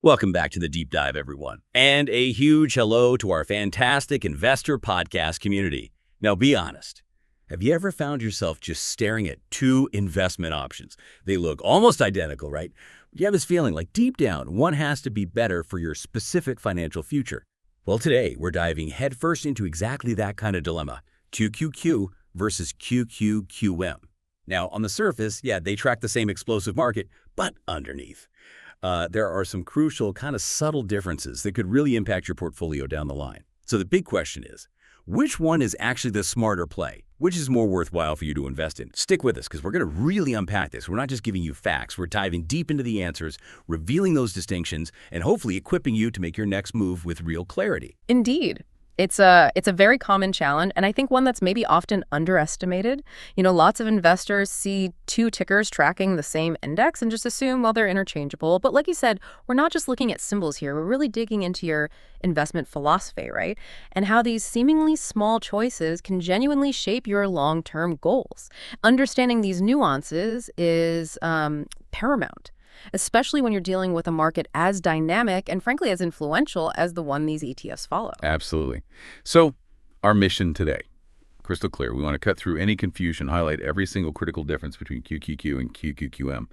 Welcome back to the Deep Dive, everyone. And a huge hello to our fantastic investor podcast community. Now, be honest. Have you ever found yourself just staring at two investment options? They look almost identical, right? You have this feeling like deep down, one has to be better for your specific financial future. Well, today, we're diving headfirst into exactly that kind of dilemma, QQQ versus QQQM. Now, on the surface, yeah, they track the same explosive market, but underneath, there are some crucial, kind of subtle differences that could really impact your portfolio down the line. So the big question is, which one is actually the smarter play? Which is more worthwhile for you to invest in? Stick with us because we're going to really unpack this. We're not just giving you facts. We're diving deep into the answers, revealing those distinctions, and hopefully equipping you to make your next move with real clarity. Indeed. It's a very common challenge, and I think one that's maybe often underestimated. Lots of investors see two tickers tracking the same index and just assume, well, they're interchangeable. But like you said, we're not just looking at symbols here. We're really digging into your investment philosophy, right? And how these seemingly small choices can genuinely shape your long-term goals. Understanding these nuances is paramount, especially when you're dealing with a market as dynamic and, frankly, as influential as the one these ETFs follow. Absolutely. So our mission today, crystal clear. We want to cut through any confusion, highlight every single critical difference between QQQ and QQQM.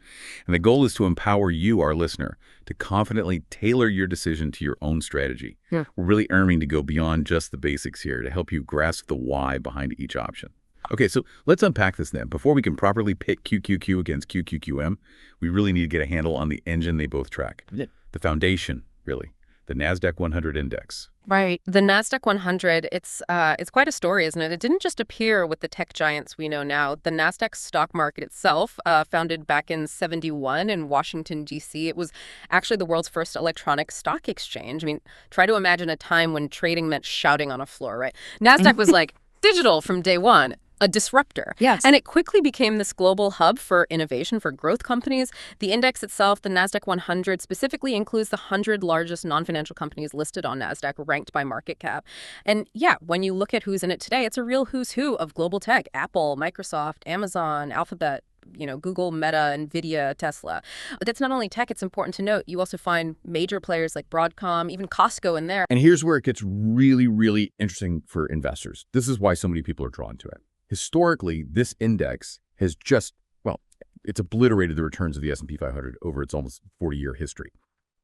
And the goal is to empower you, our listener, to confidently tailor your decision to your own strategy. We're really aiming to go beyond just the basics here to help you grasp the why behind each option. Okay, so let's unpack this then. Before we can properly pit QQQ against QQQM, we really need to get a handle on the engine they both track. The foundation, really, the NASDAQ 100 index. Right. The NASDAQ 100, it's quite a story, isn't it? It didn't just appear with the tech giants we know now. The NASDAQ stock market itself, founded back in '71 in Washington, D.C., it was actually the world's first electronic stock exchange. I mean, try to imagine a time when trading meant shouting on a floor, right? NASDAQ was like digital from day one. A disruptor. Yes. And it quickly became this global hub for innovation for growth companies. The index itself, the NASDAQ 100, specifically includes the 100 largest non-financial companies listed on NASDAQ, ranked by market cap. And yeah, when you look at who's in it today, it's a real who's who of global tech. Apple, Microsoft, Amazon, Alphabet, Google, Meta, NVIDIA, Tesla. But that's not only tech, it's important to note. You also find major players like Broadcom, even Costco in there. And here's where it gets really, really interesting for investors. This is why so many people are drawn to it. Historically, this index has it's obliterated the returns of the S&P 500 over its almost 40-year history.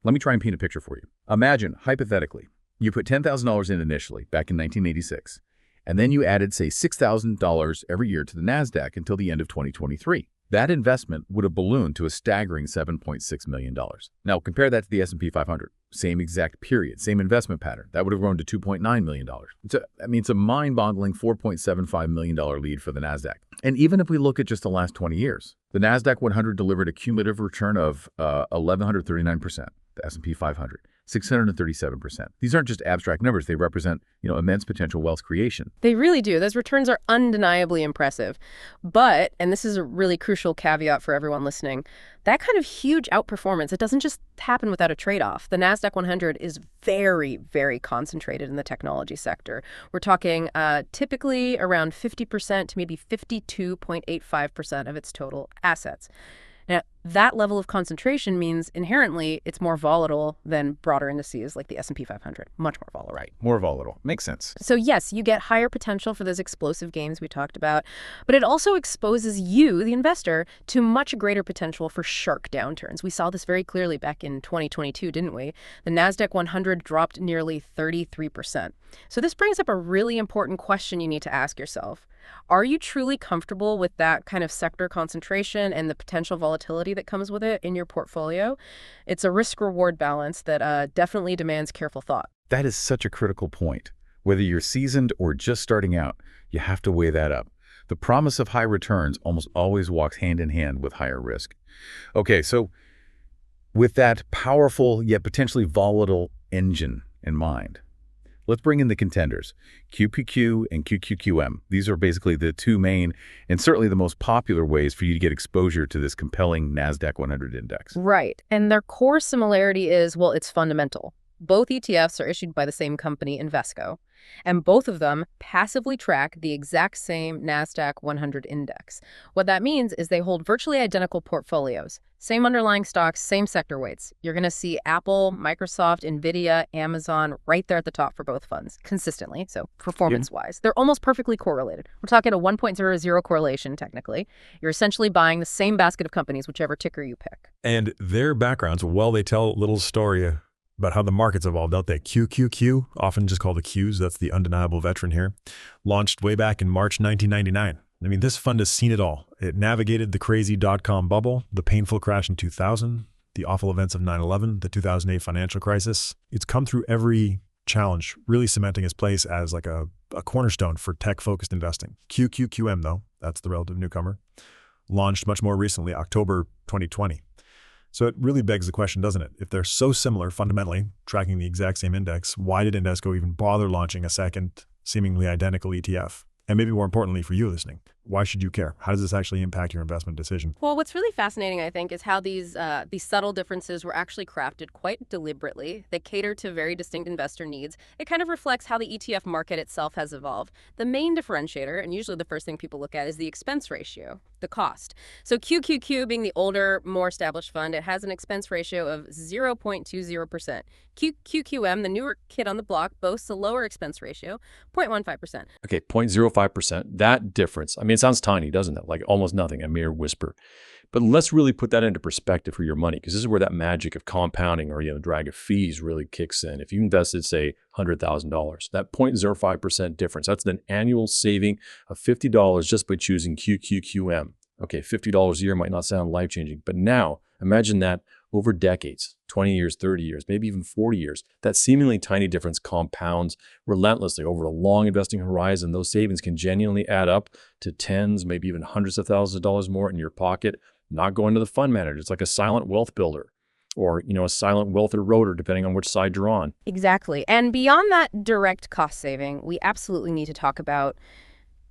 Let me try and paint a picture for you. Imagine, hypothetically, you put $10,000 in initially back in 1986, and then you added, say, $6,000 every year to the NASDAQ until the end of 2023. That investment would have ballooned to a staggering $7.6 million. Now, compare that to the S&P 500. Same exact period, same investment pattern. That would have grown to $2.9 million. It's a mind-boggling $4.75 million lead for the NASDAQ. And even if we look at just the last 20 years, the NASDAQ 100 delivered a cumulative return of 1,139%, the S&P 500. 637%. These aren't just abstract numbers. They represent, immense potential wealth creation. They really do. Those returns are undeniably impressive. But, and this is a really crucial caveat for everyone listening, that kind of huge outperformance, it doesn't just happen without a trade-off. The NASDAQ 100 is very, very concentrated in the technology sector. We're talking typically around 50% to maybe 52.85% of its total assets. Now, that level of concentration means inherently it's more volatile than broader indices like the S&P 500. Much more volatile. Right. More volatile. Makes sense. So yes, you get higher potential for those explosive gains we talked about, but it also exposes you, the investor, to much greater potential for sharp downturns. We saw this very clearly back in 2022, didn't we? The NASDAQ 100 dropped nearly 33%. So this brings up a really important question you need to ask yourself. Are you truly comfortable with that kind of sector concentration and the potential volatility that comes with it in your portfolio? It's a risk-reward balance that definitely demands careful thought. That is such a critical point. Whether you're seasoned or just starting out, you have to weigh that up. The promise of high returns almost always walks hand in hand with higher risk. Okay, so with that powerful yet potentially volatile engine in mind, let's bring in the contenders, QQQ and QQQM. These are basically the two main and certainly the most popular ways for you to get exposure to this compelling NASDAQ 100 index. Right. And their core similarity is, well, it's fundamental. Both ETFs are issued by the same company, Invesco, and both of them passively track the exact same NASDAQ 100 index. What that means is they hold virtually identical portfolios, same underlying stocks, same sector weights. You're going to see Apple, Microsoft, NVIDIA, Amazon right there at the top for both funds, consistently, so performance-wise. They're almost perfectly correlated. We're talking a 1.00 correlation, technically. You're essentially buying the same basket of companies, whichever ticker you pick. And their backgrounds, well, they tell a little story about how the market's evolved, don't they? QQQ, often just called the Qs, that's the undeniable veteran here, launched way back in March 1999. I mean, this fund has seen it all. It navigated the crazy dot-com bubble, the painful crash in 2000, the awful events of 9/11, the 2008 financial crisis. It's come through every challenge, really cementing its place as like a cornerstone for tech-focused investing. QQQM, though, that's the relative newcomer, launched much more recently, October 2020. So it really begs the question, doesn't it? If they're so similar fundamentally, tracking the exact same index, why did Invesco even bother launching a second, seemingly identical ETF? And maybe more importantly for you listening, why should you care? How does this actually impact your investment decision? Well, what's really fascinating, I think, is how these subtle differences were actually crafted quite deliberately. They cater to very distinct investor needs. It kind of reflects how the ETF market itself has evolved. The main differentiator, and usually the first thing people look at, is the expense ratio, the cost. So QQQ, being the older, more established fund, it has an expense ratio of 0.20%. QQQM, the newer kid on the block, boasts a lower expense ratio, 0.15%. Okay, 0.05%. That difference, I mean, it sounds tiny, doesn't it? Like almost nothing, a mere whisper. But let's really put that into perspective for your money, because this is where that magic of compounding or, the drag of fees really kicks in. If you invested, say, $100,000, that 0.05% difference, that's an annual saving of $50 just by choosing QQQM. Okay, $50 a year might not sound life-changing, but now imagine that over decades, 20 years, 30 years, maybe even 40 years, that seemingly tiny difference compounds relentlessly over a long investing horizon. Those savings can genuinely add up to tens, maybe even hundreds of thousands of dollars more in your pocket, not going to the fund manager. It's like a silent wealth builder or, a silent wealth eroder, depending on which side you're on. Exactly. And beyond that direct cost saving, we absolutely need to talk about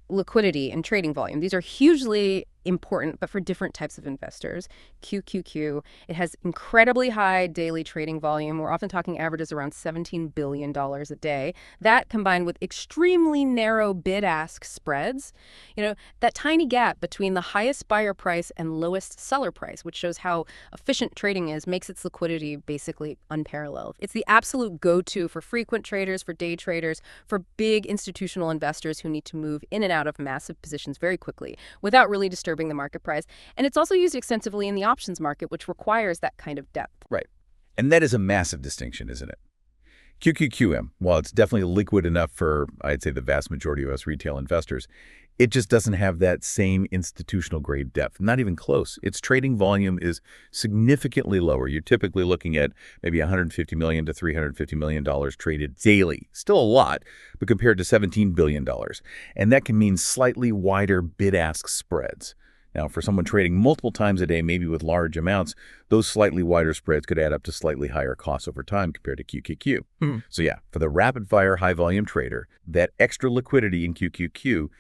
liquidity and trading volume. These are hugely important, but for different types of investors. QQQ, it has incredibly high daily trading volume. We're often talking averages around $17 billion a day. That combined with extremely narrow bid-ask spreads, that tiny gap between the highest buyer price and lowest seller price, which shows how efficient trading is, makes its liquidity basically unparalleled. It's the absolute go-to for frequent traders, for day traders, for big institutional investors who need to move in and out of massive positions very quickly without really disturbing the market price. And it's also used extensively in the options market, which requires that kind of depth. Right. And that is a massive distinction, isn't it? QQQM, while it's definitely liquid enough for, I'd say, the vast majority of us retail investors, it just doesn't have that same institutional grade depth, not even close. Its trading volume is significantly lower. You're typically looking at maybe $150 million to $350 million traded daily. Still a lot, but compared to $17 billion. And that can mean slightly wider bid-ask spreads. Now, for someone trading multiple times a day, maybe with large amounts, those slightly wider spreads could add up to slightly higher costs over time compared to QQQ. So yeah, for the rapid-fire, high-volume trader, that extra liquidity in QQQ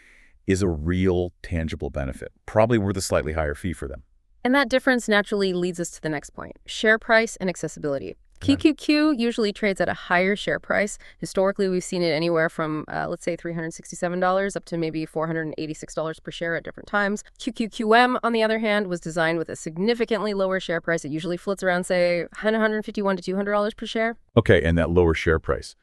is a real tangible benefit, probably worth a slightly higher fee for them. And that difference naturally leads us to the next point, share price and accessibility. QQQ usually trades at a higher share price. Historically, we've seen it anywhere from, let's say, $367 up to maybe $486 per share at different times. QQQM, on the other hand, was designed with a significantly lower share price. It usually floats around, say, $151 to $200 per share. Okay, and that lower share price.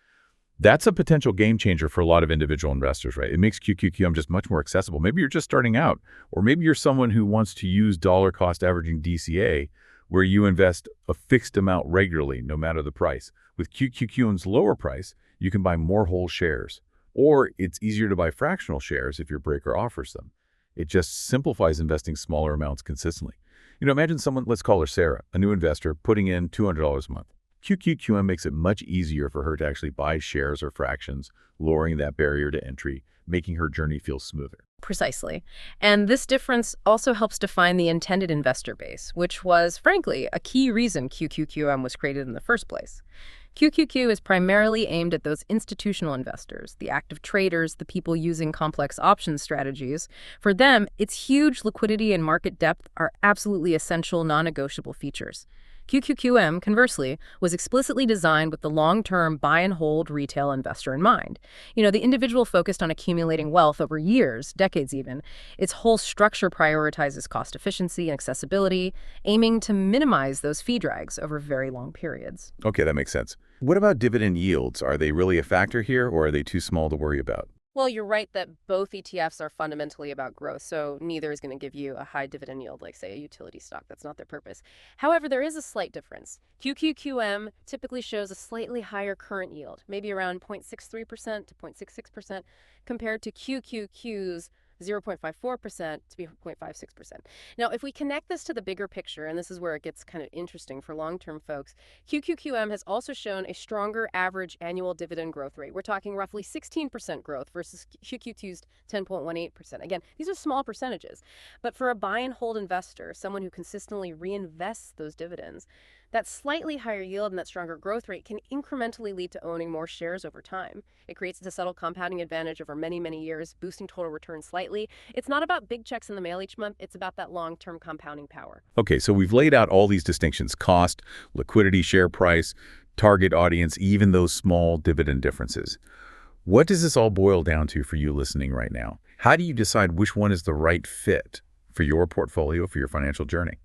That's a potential game changer for a lot of individual investors, right? It makes QQQM just much more accessible. Maybe you're just starting out, or maybe you're someone who wants to use dollar cost averaging DCA, where you invest a fixed amount regularly, no matter the price. With QQQM's lower price, you can buy more whole shares, or it's easier to buy fractional shares if your broker offers them. It just simplifies investing smaller amounts consistently. Imagine someone, let's call her Sarah, a new investor, putting in $200 a month. QQQM makes it much easier for her to actually buy shares or fractions, lowering that barrier to entry, making her journey feel smoother. Precisely. And this difference also helps define the intended investor base, which was, frankly, a key reason QQQM was created in the first place. QQQ is primarily aimed at those institutional investors, the active traders, the people using complex options strategies. For them, its huge liquidity and market depth are absolutely essential, non-negotiable features. QQQM, conversely, was explicitly designed with the long-term buy-and-hold retail investor in mind. The individual focused on accumulating wealth over years, decades even. Its whole structure prioritizes cost efficiency and accessibility, aiming to minimize those fee drags over very long periods. Okay, that makes sense. What about dividend yields? Are they really a factor here, or are they too small to worry about? Well, you're right that both ETFs are fundamentally about growth, so neither is going to give you a high dividend yield like, say, a utility stock. That's not their purpose. However, there is a slight difference. QQQM typically shows a slightly higher current yield, maybe around 0.63% to 0.66%, compared to QQQ's 0.54% to be 0.56%. Now, if we connect this to the bigger picture, and this is where it gets kind of interesting for long-term folks, QQQM has also shown a stronger average annual dividend growth rate. We're talking roughly 16% growth versus QQQ's 10.18%. Again, these are small percentages, but for a buy and hold investor, someone who consistently reinvests those dividends, that slightly higher yield and that stronger growth rate can incrementally lead to owning more shares over time. It creates a subtle compounding advantage over many, many years, boosting total return slightly. It's not about big checks in the mail each month. It's about that long-term compounding power. Okay, so we've laid out all these distinctions: cost, liquidity, share price, target audience, even those small dividend differences. What does this all boil down to for you listening right now? How do you decide which one is the right fit for your portfolio, for your financial journey?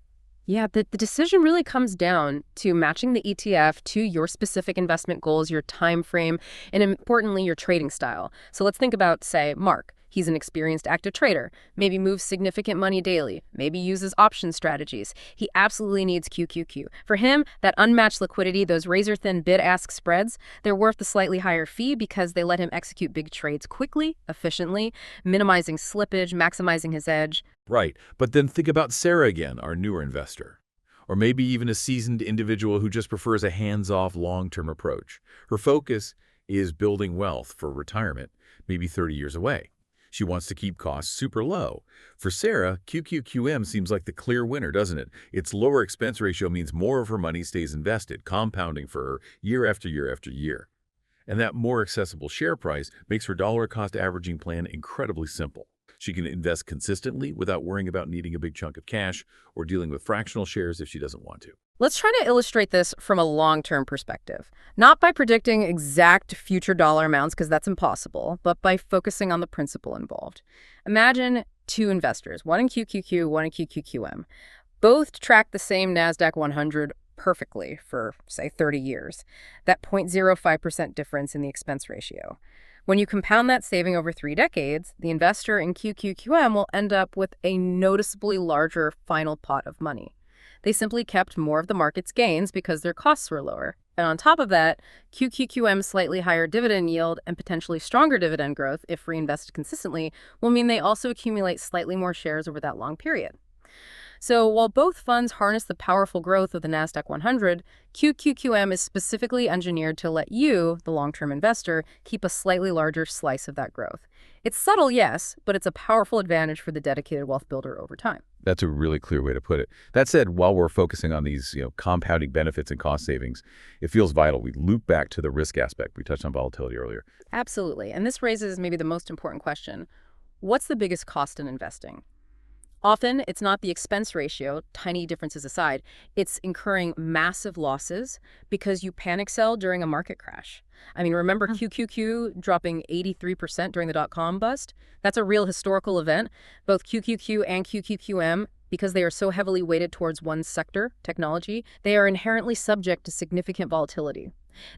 Yeah, the decision really comes down to matching the ETF to your specific investment goals, your time frame, and importantly, your trading style. So let's think about, say, Mark. He's an experienced active trader, maybe moves significant money daily, maybe uses option strategies. He absolutely needs QQQ. For him, that unmatched liquidity, those razor-thin bid-ask spreads, they're worth the slightly higher fee because they let him execute big trades quickly, efficiently, minimizing slippage, maximizing his edge. Right. But then think about Sarah again, our newer investor. Or maybe even a seasoned individual who just prefers a hands-off long-term approach. Her focus is building wealth for retirement, maybe 30 years away. She wants to keep costs super low. For Sarah, QQQM seems like the clear winner, doesn't it? Its lower expense ratio means more of her money stays invested, compounding for her year after year after year. And that more accessible share price makes her dollar cost averaging plan incredibly simple. She can invest consistently without worrying about needing a big chunk of cash or dealing with fractional shares if she doesn't want to. Let's try to illustrate this from a long-term perspective. Not by predicting exact future dollar amounts, because that's impossible, but by focusing on the principle involved. Imagine two investors, one in QQQ, one in QQQM. Both track the same NASDAQ 100 perfectly for, say, 30 years. That 0.05% difference in the expense ratio. When you compound that saving over 3 decades, the investor in QQQM will end up with a noticeably larger final pot of money. They simply kept more of the market's gains because their costs were lower. And on top of that, QQQM's slightly higher dividend yield and potentially stronger dividend growth, if reinvested consistently, will mean they also accumulate slightly more shares over that long period. So while both funds harness the powerful growth of the NASDAQ 100, QQQM is specifically engineered to let you, the long-term investor, keep a slightly larger slice of that growth. It's subtle, yes, but it's a powerful advantage for the dedicated wealth builder over time. That's a really clear way to put it. That said, while we're focusing on these compounding benefits and cost savings, it feels vital we loop back to the risk aspect. We touched on volatility earlier. Absolutely. And this raises maybe the most important question. What's the biggest cost in investing? Often, it's not the expense ratio, tiny differences aside, it's incurring massive losses because you panic sell during a market crash. I mean, remember QQQ dropping 83% during the dot-com bust? That's a real historical event. Both QQQ and QQQM, because they are so heavily weighted towards one sector, technology, they are inherently subject to significant volatility.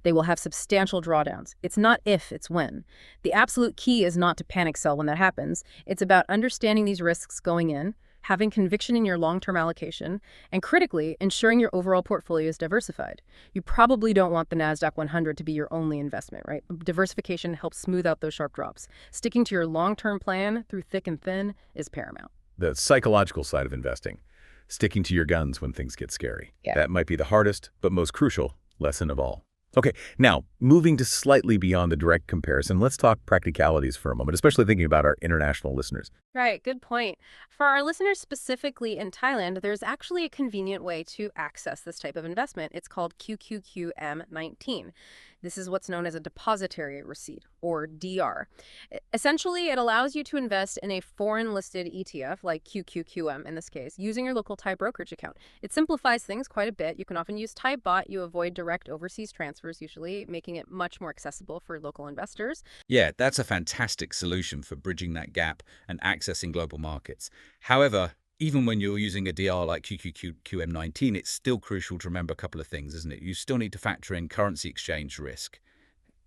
They will have substantial drawdowns. It's not if, it's when. The absolute key is not to panic sell when that happens. It's about understanding these risks going in, having conviction in your long-term allocation, and critically, ensuring your overall portfolio is diversified. You probably don't want the NASDAQ 100 to be your only investment, right? Diversification helps smooth out those sharp drops. Sticking to your long-term plan through thick and thin is paramount. The psychological side of investing, sticking to your guns when things get scary. Yeah. That might be the hardest, but most crucial lesson of all. Okay, now, moving to slightly beyond the direct comparison, let's talk practicalities for a moment, especially thinking about our international listeners. Right, good point. For our listeners specifically in Thailand, there's actually a convenient way to access this type of investment. It's called QQQM19. This is what's known as a depository receipt, or DR. Essentially, it allows you to invest in a foreign-listed ETF, like QQQM in this case, using your local Thai brokerage account. It simplifies things quite a bit. You can often use Thai bot. You avoid direct overseas transfers, usually, making it much more accessible for local investors. Yeah, that's a fantastic solution for bridging that gap and accessing global markets. However, even when you're using a DR like QQQM19, it's still crucial to remember a couple of things, isn't it? You still need to factor in currency exchange risk.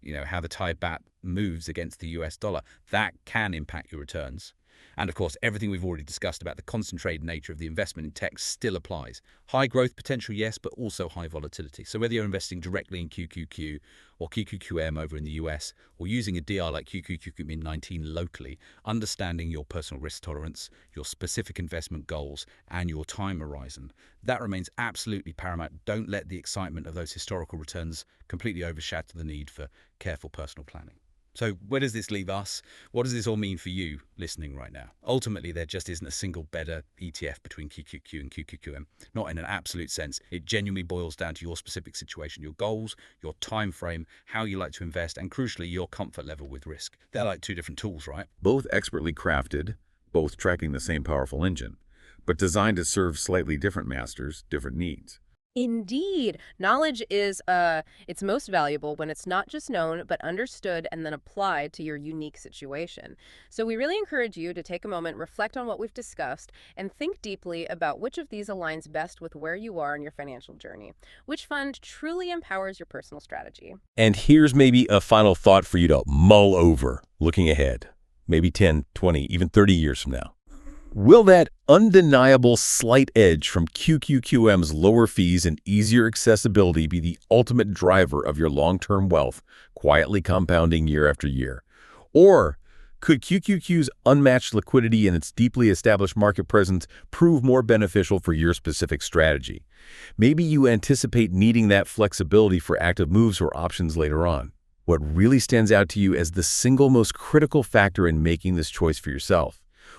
You know, how the Thai baht moves against the US dollar. That can impact your returns. And of course, everything we've already discussed about the concentrated nature of the investment in tech still applies. High growth potential, yes, but also high volatility. So whether you're investing directly in QQQ or QQQM over in the US, or using a DR like QQQM19 locally, understanding your personal risk tolerance, your specific investment goals, and your time horizon, that remains absolutely paramount. Don't let the excitement of those historical returns completely overshadow the need for careful personal planning. So where does this leave us? What does this all mean for you listening right now? Ultimately, there just isn't a single better ETF between QQQ and QQQM. Not in an absolute sense. It genuinely boils down to your specific situation, your goals, your time frame, how you like to invest, and crucially, your comfort level with risk. They're like two different tools, right? Both expertly crafted, both tracking the same powerful engine, but designed to serve slightly different masters, different needs. Indeed. Knowledge is it's most valuable when it's not just known, but understood and then applied to your unique situation. So we really encourage you to take a moment, reflect on what we've discussed, and think deeply about which of these aligns best with where you are in your financial journey. Which fund truly empowers your personal strategy? And here's maybe a final thought for you to mull over, looking ahead, maybe 10, 20, even 30 years from now. Will that undeniable slight edge from QQQM's lower fees and easier accessibility be the ultimate driver of your long-term wealth, quietly compounding year after year? Or could QQQ's unmatched liquidity and its deeply established market presence prove more beneficial for your specific strategy? Maybe you anticipate needing that flexibility for active moves or options later on. What really stands out to you as the single most critical factor in making this choice for yourself?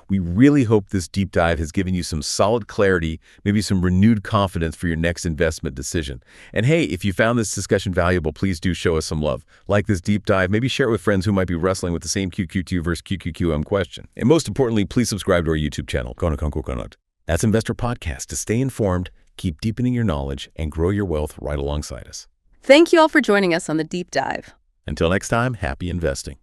We really hope this deep dive has given you some solid clarity, maybe some renewed confidence for your next investment decision. And hey, if you found this discussion valuable, please do show us some love. Like this deep dive, maybe share it with friends who might be wrestling with the same QQQ versus QQQM question. And most importantly, please subscribe to our YouTube channel, Konot. That's Investor Podcast, to stay informed, keep deepening your knowledge, and grow your wealth right alongside us. Thank you all for joining us on the deep dive. Until next time, happy investing.